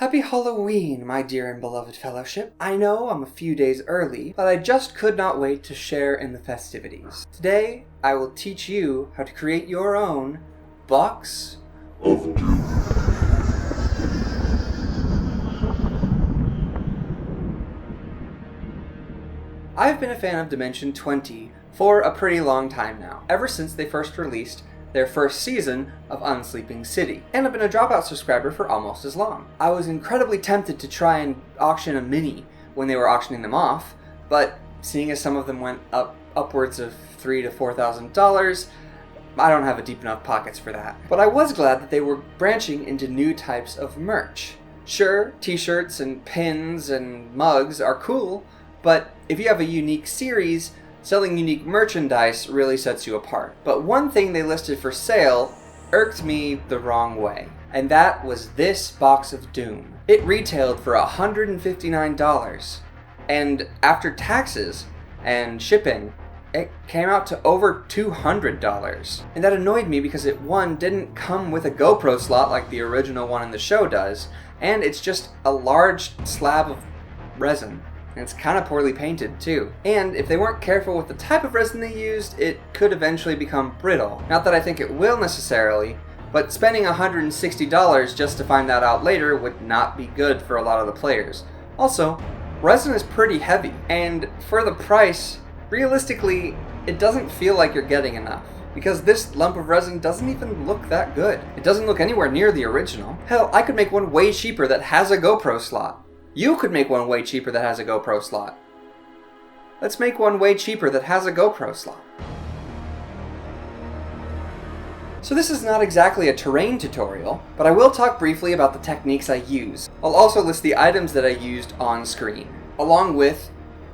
Happy Halloween, my dear and beloved fellowship. I know I'm a few days early, but I just could not wait to share in the festivities. Today, I will teach you how to create your own box of doom. I've been a fan of Dimension 20 for a pretty long time now, ever since they first released their first season of Unsleeping City, and I've been a Dropout subscriber for almost as long. I was incredibly tempted to try and auction a mini when they were auctioning them off, but seeing as some of them went upwards of $3,000 to $4,000, I don't have a deep enough pockets for that. But I was glad that they were branching into new types of merch. Sure, t-shirts and pins and mugs are cool, but if you have a unique series, selling unique merchandise really sets you apart. But one thing they listed for sale irked me the wrong way, and that was this box of doom. It retailed for $159, and after taxes and shipping, it came out to over $200. And that annoyed me because it, one, didn't come with a GoPro slot like the original one in the show does, and it's just a large slab of resin. And it's kind of poorly painted too. And if they weren't careful with the type of resin they used, it could eventually become brittle. Not that I think it will necessarily, but spending $160 just to find that out later would not be good for a lot of the players. Also, resin is pretty heavy, and for the price, realistically, it doesn't feel like you're getting enough. Because this lump of resin doesn't even look that good. It doesn't look anywhere near the original. Hell, I could make one way cheaper that has a GoPro slot. You could make one way cheaper that has a GoPro slot. Let's make one way cheaper that has a GoPro slot. So this is not exactly a terrain tutorial, but I will talk briefly about the techniques I use. I'll also list the items that I used on screen, along with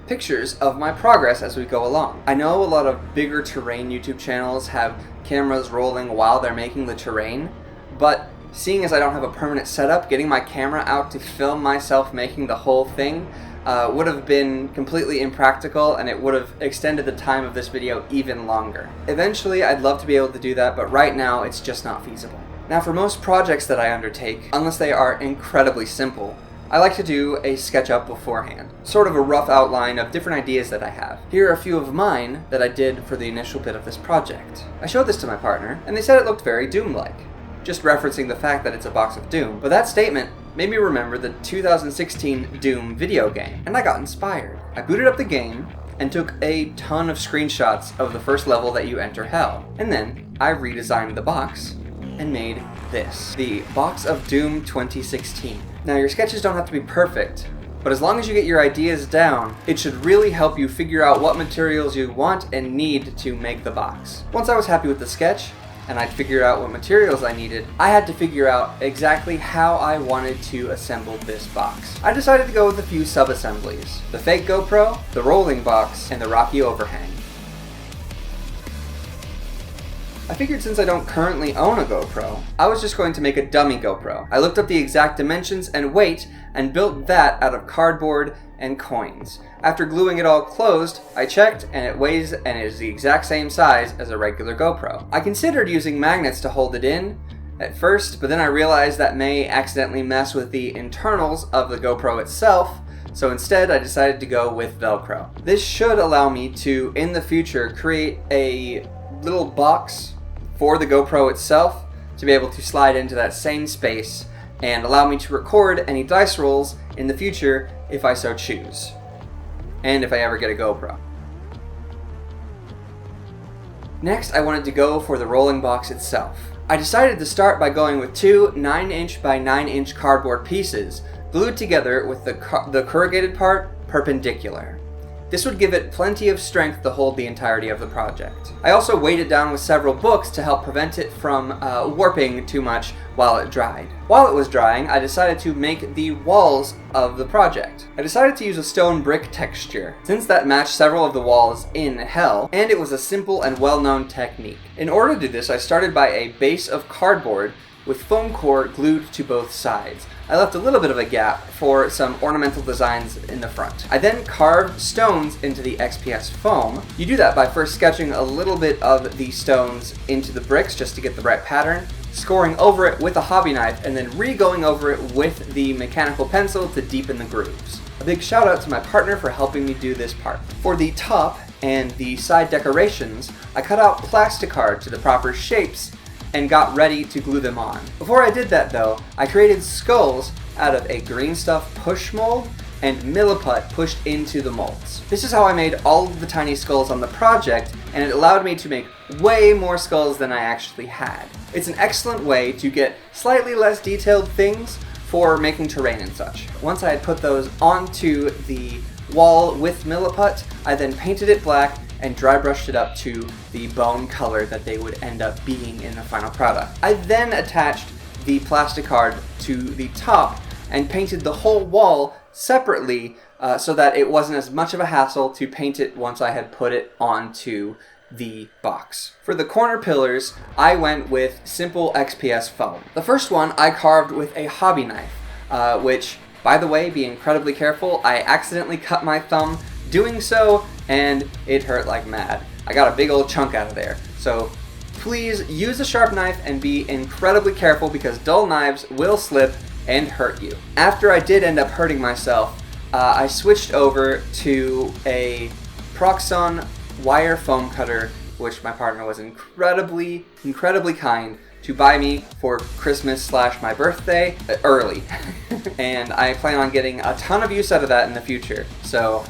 pictures of my progress as we go along. I know a lot of bigger terrain YouTube channels have cameras rolling while they're making the terrain, but seeing as I don't have a permanent setup, getting my camera out to film myself making the whole thing would have been completely impractical, and it would have extended the time of this video even longer. Eventually, I'd love to be able to do that, but right now, it's just not feasible. Now, for most projects that I undertake, unless they are incredibly simple, I like to do a SketchUp beforehand, sort of a rough outline of different ideas that I have. Here are a few of mine that I did for the initial bit of this project. I showed this to my partner, and they said it looked very Doom-like, just referencing the fact that it's a box of Doom. But that statement made me remember the 2016 Doom video game, and I got inspired. I booted up the game and took a ton of screenshots of the first level that you enter Hell. And then I redesigned the box and made this, the Box of Doom 2016. Now, your sketches don't have to be perfect, but as long as you get your ideas down, it should really help you figure out what materials you want and need to make the box. Once I was happy with the sketch, and I'd figured out what materials I needed, I had to figure out exactly how I wanted to assemble this box. I decided to go with a few sub-assemblies: the fake GoPro, the rolling box, and the rocky overhang. I figured since I don't currently own a GoPro, I was just going to make a dummy GoPro. I looked up the exact dimensions and weight and built that out of cardboard and coins. After gluing it all closed, I checked and it weighs and is the exact same size as a regular GoPro. I considered using magnets to hold it in at first, but then I realized that may accidentally mess with the internals of the GoPro itself, so instead I decided to go with Velcro. This should allow me to, in the future, create a little box for the GoPro itself to be able to slide into that same space and allow me to record any dice rolls in the future if I so choose, and if I ever get a GoPro. Next, I wanted to go for the rolling box itself. I decided to start by going with two 9-inch by 9-inch cardboard pieces glued together with the corrugated part perpendicular. This would give it plenty of strength to hold the entirety of the project. I also weighed it down with several books to help prevent it from warping too much while it dried. While it was drying, I decided to make the walls of the project. I decided to use a stone brick texture, since that matched several of the walls in Hell, and it was a simple and well-known technique. In order to do this, I started by a base of cardboard with foam core glued to both sides. I left a little bit of a gap for some ornamental designs in the front. I then carved stones into the XPS foam. You do that by first sketching a little bit of the stones into the bricks just to get the right pattern, scoring over it with a hobby knife, and then re-going over it with the mechanical pencil to deepen the grooves. A big shout out to my partner for helping me do this part. For the top and the side decorations, I cut out plasticard to the proper shapes and got ready to glue them on. Before I did that though, I created skulls out of a green stuff push mold and milliput pushed into the molds. This is how I made all of the tiny skulls on the project, and it allowed me to make way more skulls than I actually had. It's an excellent way to get slightly less detailed things for making terrain and such. Once I had put those onto the wall with milliput, I then painted it black and dry brushed it up to the bone color that they would end up being in the final product. I then attached the plasticard to the top and painted the whole wall separately so that it wasn't as much of a hassle to paint it once I had put it onto the box. For the corner pillars, I went with simple XPS foam. The first one I carved with a hobby knife, which, by the way, be incredibly careful. I accidentally cut my thumb doing so, and it hurt like mad. I got a big old chunk out of there. So please use a sharp knife and be incredibly careful because dull knives will slip and hurt you. After I did end up hurting myself, I switched over to a Proxxon wire foam cutter, which my partner was incredibly kind to buy me for Christmas / my birthday early. And I plan on getting a ton of use out of that in the future, so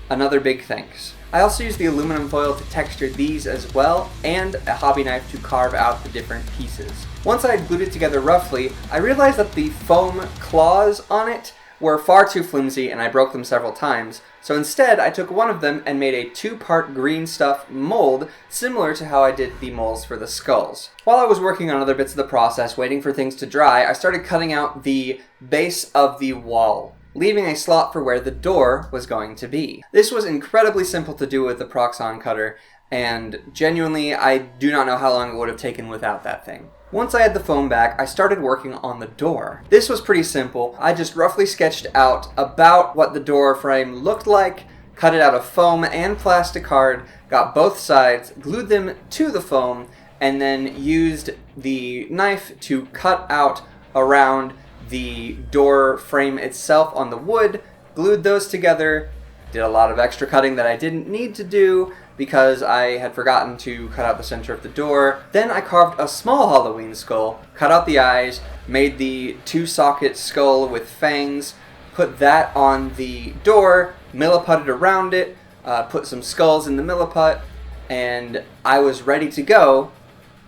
another big thanks. I also used the aluminum foil to texture these as well, and a hobby knife to carve out the different pieces. Once I had glued it together roughly, I realized that the foam claws on it were far too flimsy and I broke them several times, so instead I took one of them and made a 2-part green stuff mold similar to how I did the molds for the skulls. While I was working on other bits of the process, waiting for things to dry, I started cutting out the base of the wall, leaving a slot for where the door was going to be. This was incredibly simple to do with the Proxxon cutter, and genuinely I do not know how long it would have taken without that thing. Once I had the foam back, I started working on the door. This was pretty simple. I just roughly sketched out about what the door frame looked like, cut it out of foam and plasticard, got both sides, glued them to the foam, and then used the knife to cut out around the door frame itself on the wood, glued those together, did a lot of extra cutting that I didn't need to do because I had forgotten to cut out the center of the door. Then I carved a small Halloween skull, cut out the eyes, made the 2-socket skull with fangs, put that on the door, milliputted around it, put some skulls in the milliput, and I was ready to go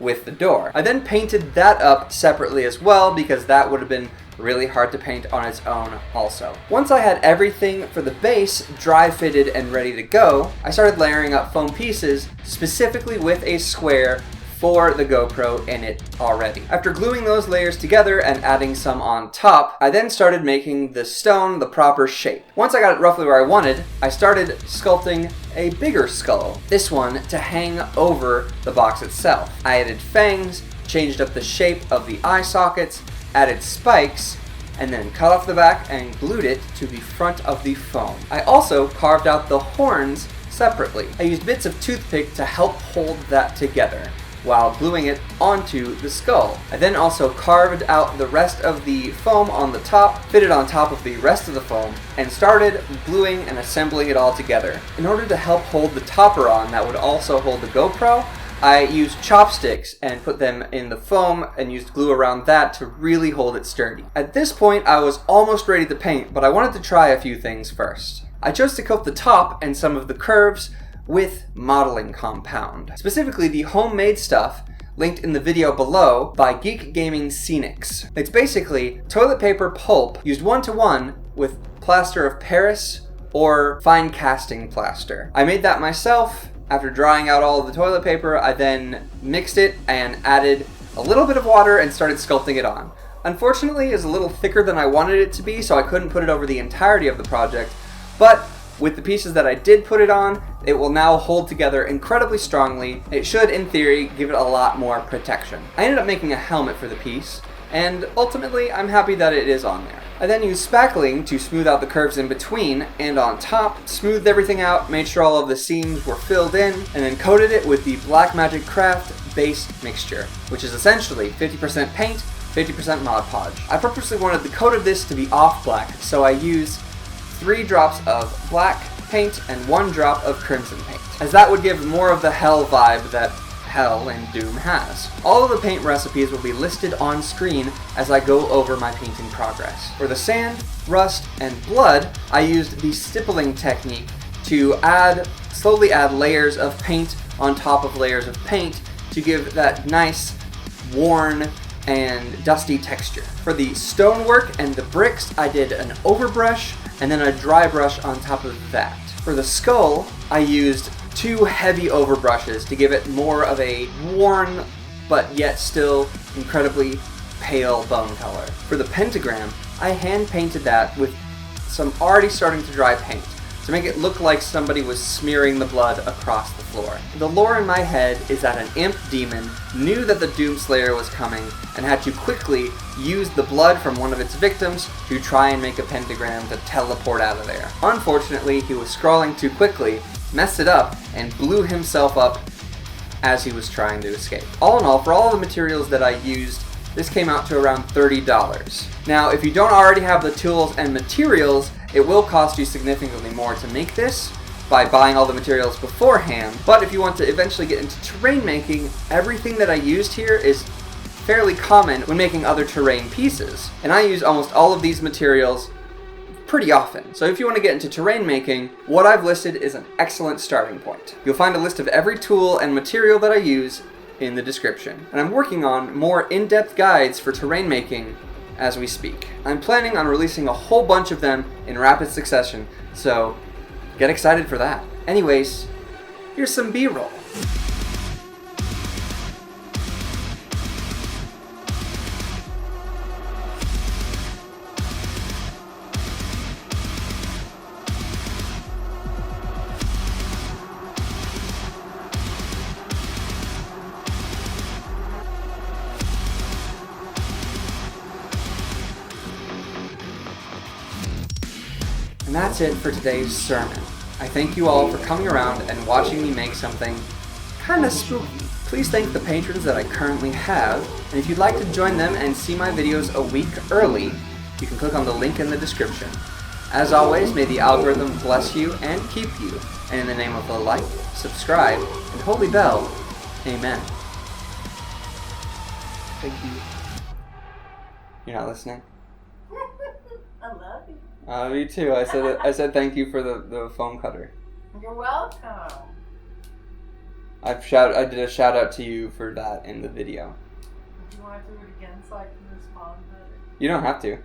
with the door. I then painted that up separately as well because that would have been really hard to paint on its own also. Once I had everything for the base dry fitted and ready to go, I started layering up foam pieces specifically with a square for the GoPro in it already. After gluing those layers together and adding some on top, I then started making the stone the proper shape. Once I got it roughly where I wanted, I started sculpting a bigger skull, this one to hang over the box itself. I added fangs, changed up the shape of the eye sockets, added spikes, and then cut off the back and glued it to the front of the foam. I also carved out the horns separately. I used bits of toothpick to help hold that together while gluing it onto the skull. I then also carved out the rest of the foam on the top, fitted on top of the rest of the foam, and started gluing and assembling it all together. In order to help hold the topper on that would also hold the GoPro, I used chopsticks and put them in the foam and used glue around that to really hold it sturdy. At this point, I was almost ready to paint, but I wanted to try a few things first. I chose to coat the top and some of the curves with modeling compound, specifically the homemade stuff linked in the video below by Geek Gaming Scenics. It's basically toilet paper pulp used 1-to-1 with plaster of Paris or fine casting plaster. I made that myself. After drying out all of the toilet paper, I then mixed it and added a little bit of water and started sculpting it on. Unfortunately, it's a little thicker than I wanted it to be, so I couldn't put it over the entirety of the project, but with the pieces that I did put it on, it will now hold together incredibly strongly. It should, in theory, give it a lot more protection. I ended up making a helmet for the piece, and ultimately, I'm happy that it is on there. I then used spackling to smooth out the curves in between, and on top, smoothed everything out, made sure all of the seams were filled in, and then coated it with the Blackmagic Craft base mixture, which is essentially 50% paint, 50% Mod Podge. I purposely wanted the coat of this to be off black, so I used 3 drops of black paint and 1 drop of crimson paint, as that would give more of the hell vibe that Hell and Doom has. All of the paint recipes will be listed on screen as I go over my painting progress. For the sand, rust, and blood, I used the stippling technique to slowly add layers of paint on top of layers of paint to give that nice, worn, and dusty texture. For the stonework and the bricks, I did an overbrush and then a dry brush on top of that. For the skull, I used 2 heavy overbrushes to give it more of a worn but yet still incredibly pale bone color. For the pentagram, I hand painted that with some already starting to dry paint to make it look like somebody was smearing the blood across the floor. The lore in my head is that an imp demon knew that the Doomslayer was coming and had to quickly use the blood from one of its victims to try and make a pentagram to teleport out of there. Unfortunately, he was scrawling too quickly, messed it up, and blew himself up as he was trying to escape. All in all, for all the materials that I used, this came out to around $30. Now, if you don't already have the tools and materials, it will cost you significantly more to make this by buying all the materials beforehand, but if you want to eventually get into terrain making, everything that I used here is fairly common when making other terrain pieces, and I use almost all of these materials pretty often. So if you want to get into terrain making, what I've listed is an excellent starting point. You'll find a list of every tool and material that I use in the description. And I'm working on more in-depth guides for terrain making as we speak. I'm planning on releasing a whole bunch of them in rapid succession, so get excited for that. Anyways, here's some B-roll. And that's it for today's sermon. I thank you all for coming around and watching me make something kinda spooky. Please thank the patrons that I currently have, and if you'd like to join them and see my videos a week early, you can click on the link in the description. As always, may the algorithm bless you and keep you, and in the name of the like, subscribe, and holy bell, amen. Thank you. You're not listening? I love you. Me too. I said thank you for the foam cutter. You're welcome. I did a shout out to you for that in the video. Do you want to do it again so I can respond better? You don't have to.